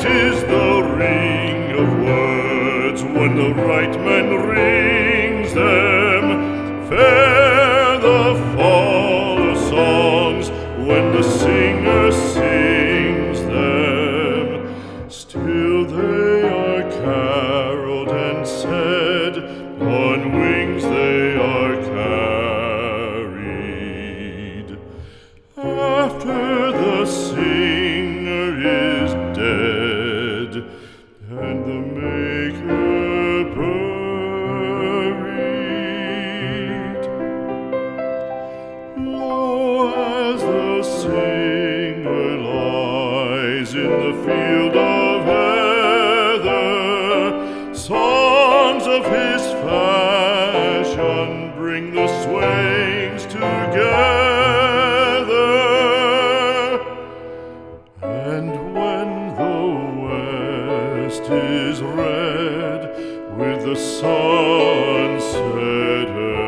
is the ring of words when the right man rings them. Fair the fall of songs when the singer sings them. Still they are caroled and said, on wings they are carried. After the singer is dead and the maker buried, lo, as the singer lies in the field of heather, songs of his fashion bring the swains together. And when the west is red with the sun setting,